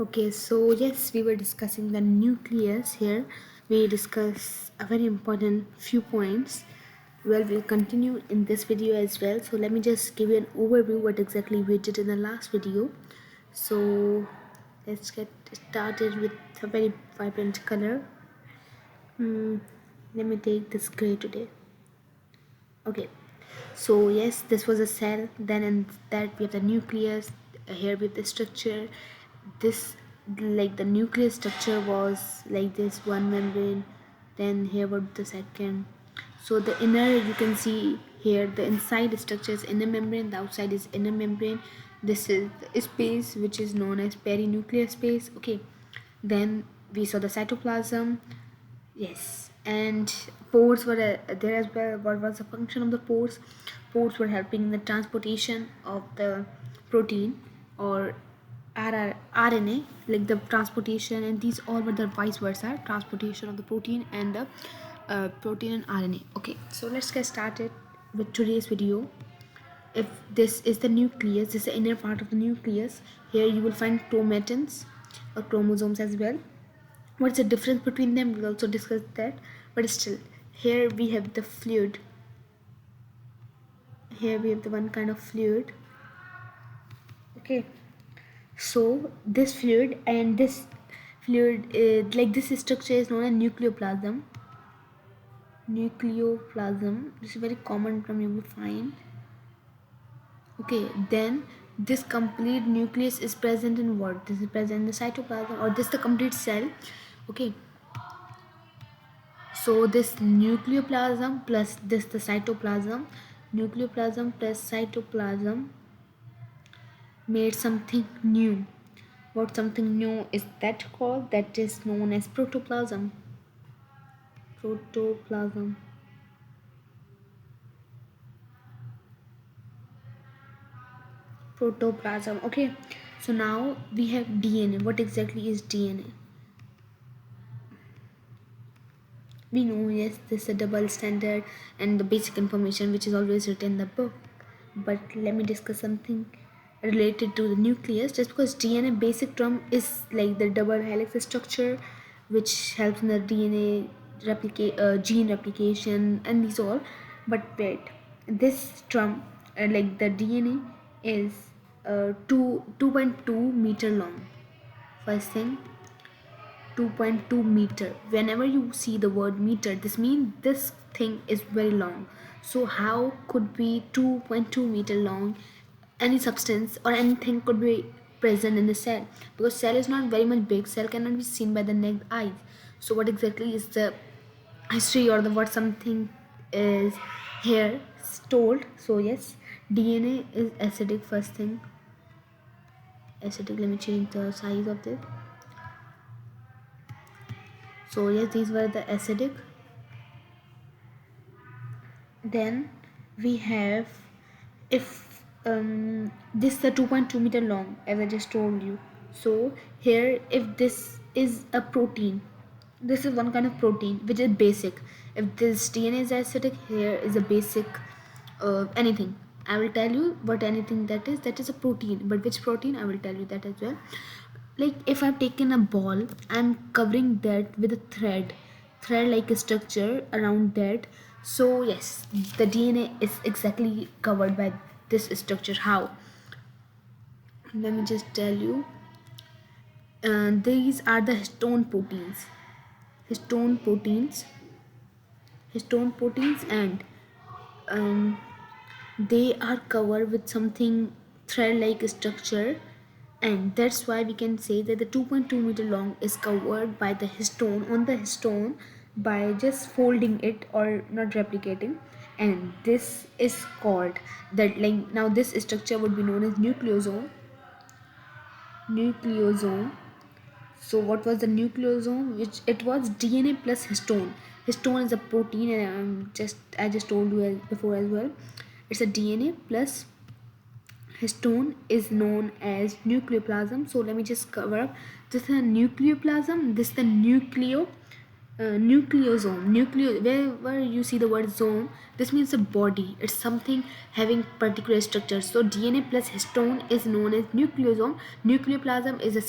Okay, so yes, we were discussing the nucleus here. We discuss a very important few points. Well, we'll continue in this video as well. So let me just give you an overview what exactly we did in the last video. So let's get started with a very vibrant color. Let me take this gray today. Okay, so yes, this was a cell. Then in that we have the nucleus. Here we have the structure. This, like, the nucleus structure was like this one membrane. Then here was the second. So the inner, you can see here, the inside structure is inner membrane, the outside is inner membrane. This is the space which is known as perinuclear space. Okay, then we saw the cytoplasm. Yes, and pores were there as well. What was the function of the pores? Pores were helping in the transportation of the protein or RNA, like the transportation, and these all were the vice versa, transportation of the protein and the protein and RNA. Okay, so let's get started with today's video. If this is the nucleus, this is the inner part of the nucleus. Here you will find chromatins or chromosomes as well. What's the difference between them? We'll also discuss that. But still, here we have the fluid. Here we have the one kind of fluid. Okay, so this fluid and this fluid, like this structure is known as nucleoplasm. Nucleoplasm. This is a very common term you will find. Okay, then this complete nucleus is present in what? This is present in the cytoplasm, or this the complete cell. Okay, so this nucleoplasm plus this the cytoplasm, nucleoplasm plus cytoplasm made something new. What something new is that called? That is known as protoplasm. Protoplasm. Protoplasm. Okay, so now we have DNA. What exactly is DNA? We know, yes, this is a double standard and the basic information which is always written in the book. But let me discuss something related to the nucleus. Just because DNA basic term is like the double helix structure which helps in the DNA gene replication and these all. But wait, this term, like the DNA is 2.2 meter long. First thing, 2.2 meter. Whenever you see the word meter, this means this thing is very long. So how could be 2.2 meter long? Any substance or anything could be present in the cell, because cell is not very much big. Cell cannot be seen by the naked eye. So what exactly is the history, or the what something is here told? So yes, DNA is acidic. First thing, acidic. Let me change the size of this. So yes, these were the acidic. Then we have, if this is the 2.2 meter long, as I just told you. So here, if this is a protein, this is one kind of protein which is basic. If this DNA is acidic, here is a basic anything. I will tell you what anything that is. That is a protein, but which protein, I will tell you that as well. Like if I've taken a ball, I'm covering that with a thread like a structure around that. So yes, the DNA is exactly covered by this structure. How? Let me just tell you. These are the histone proteins. Histone proteins. Histone proteins, and um, they are covered with something thread-like structure, and that's why we can say that the 2.2 meter long is covered by the histone on the histone by just folding it or not replicating. And this is called that, like, now this structure would be known as nucleosome. So what was the nucleosome? Which it was DNA plus histone. Histone is a protein, and I just told you before as well. It's a DNA plus histone is known as nucleoplasm. So let me just cover up. This is a nucleoplasm. This is the nucleosome. Wherever you see the word zone, this means a body. It's something having particular structure. So DNA plus histone is known as nucleosome. Nucleoplasm is a